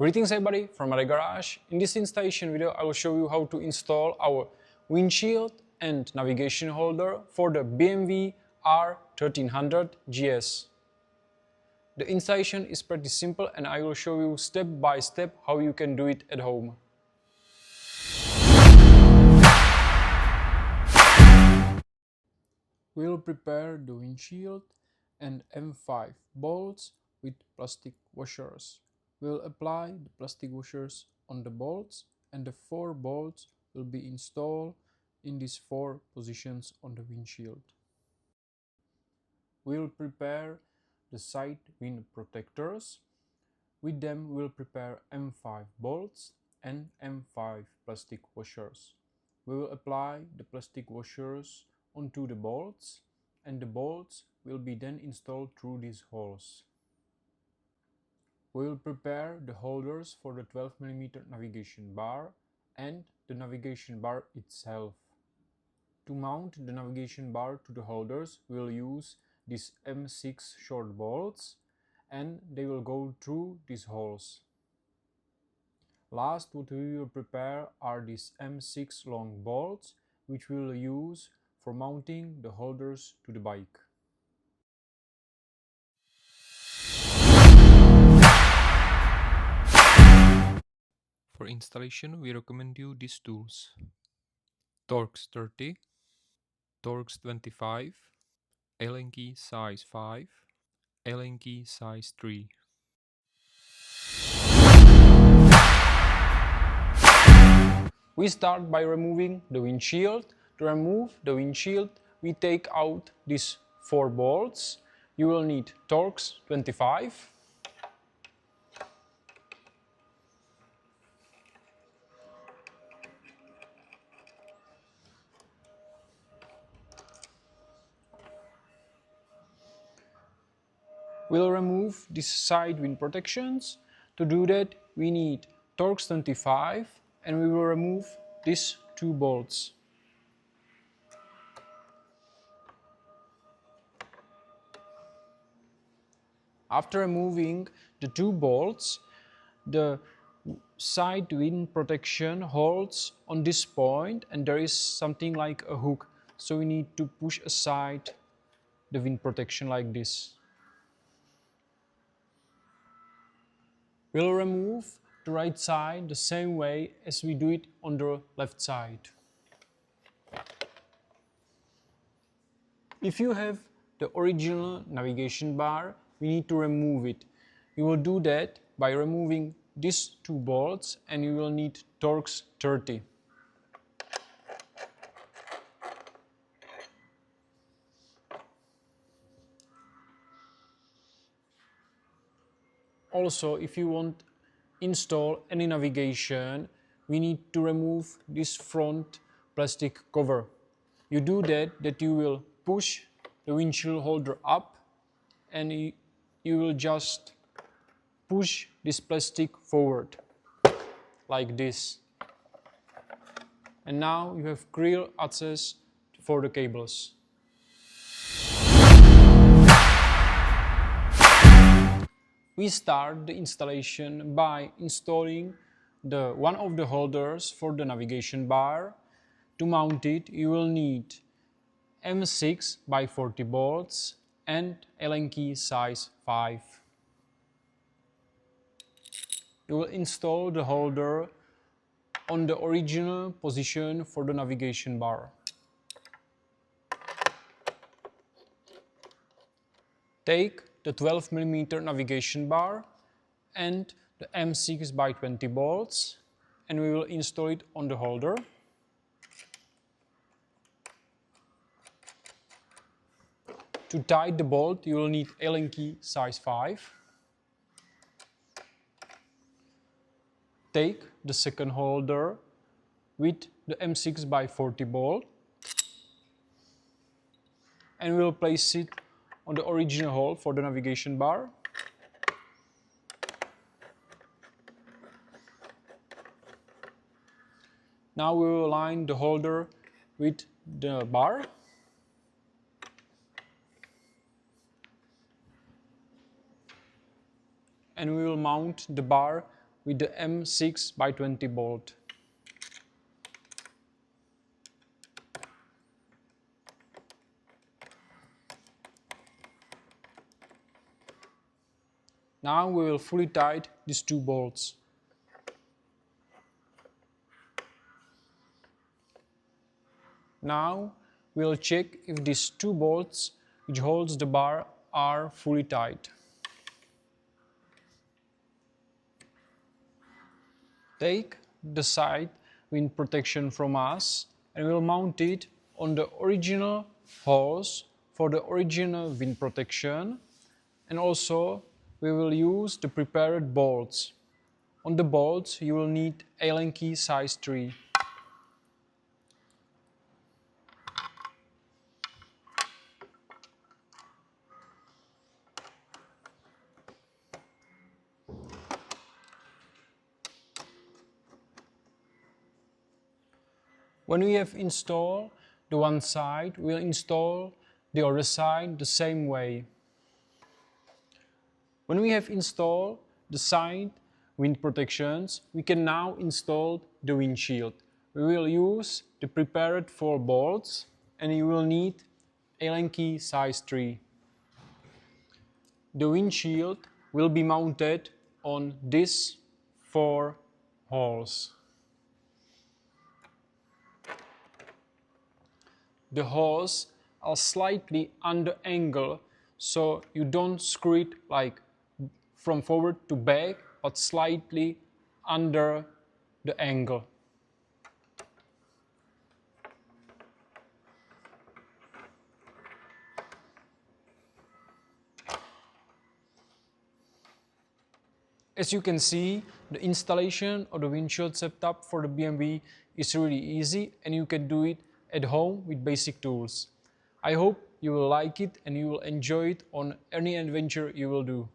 Greetings everybody from my garage. In this installation video I will show you how to install our windshield and navigation holder for the BMW R1300GS. The installation is pretty simple and I will show you step by step how you can do it at home. We will prepare the windshield and M5 bolts with plastic washers. We will apply the plastic washers on the bolts and the 4 bolts will be installed in these 4 positions on the windshield. We will prepare the side wind protectors. With them we will prepare M5 bolts and M5 plastic washers. We will apply the plastic washers onto the bolts and the bolts will be then installed through these holes. We will prepare the holders for the 12mm navigation bar and the navigation bar itself. To mount the navigation bar to the holders, we will use these M6 short bolts and they will go through these holes. Last, what we will prepare are these M6 long bolts which we will use for mounting the holders to the bike. For installation, we recommend you these tools: Torx 30, Torx 25, Allen key size 5, Allen key size 3. We start by removing the windshield. To remove the windshield, we take out these 4 bolts. You will need Torx 25, we'll remove these side wind protections. To do that, we need Torx 25 and we will remove these 2 bolts. After removing the 2 bolts, the side wind protection holds on this point and there is something like a hook. So we need to push aside the wind protection like this. We'll remove the right side the same way as we do it on the left side. If you have the original navigation bar, we need to remove it. You will do that by removing these 2 bolts and you will need Torx 30. Also, if you want to install any navigation, we need to remove this front plastic cover. You do that you will push the windshield holder up and you will just push this plastic forward like this. And now you have clear access for the cables. We start the installation by installing one of the holders for the navigation bar. To mount it, you will need M6 by 40 bolts and Allen key size 5. You will install the holder on the original position for the navigation bar. Take the 12mm navigation bar and the M6 by 20 bolts and we will install it on the holder. To tighten the bolt, you will need Allen key size 5. Take the second holder with the M6 by 40 bolt and we will place it on the original hole for the navigation bar. Now we will align the holder with the bar. And we will mount the bar with the M6x20 bolt. Now we will fully tighten these two bolts. Now we will check if these two bolts which holds the bar are fully tight. Take the side wind protection from us and we'll mount it on the original holes for the original wind protection, and also we will use the prepared bolts. On the bolts you will need Allen key size 3. When we have installed the one side, we'll install the other side the same way. When we have installed the side wind protections, we can now install the windshield. We will use the prepared 4 bolts and you will need Allen key size 3. The windshield will be mounted on these 4 holes. The holes are slightly under angle, so you don't screw it like from forward to back, but slightly under the angle. As you can see, the installation of the windshield setup for the BMW is really easy and you can do it at home with basic tools. I hope you will like it and you will enjoy it on any adventure you will do.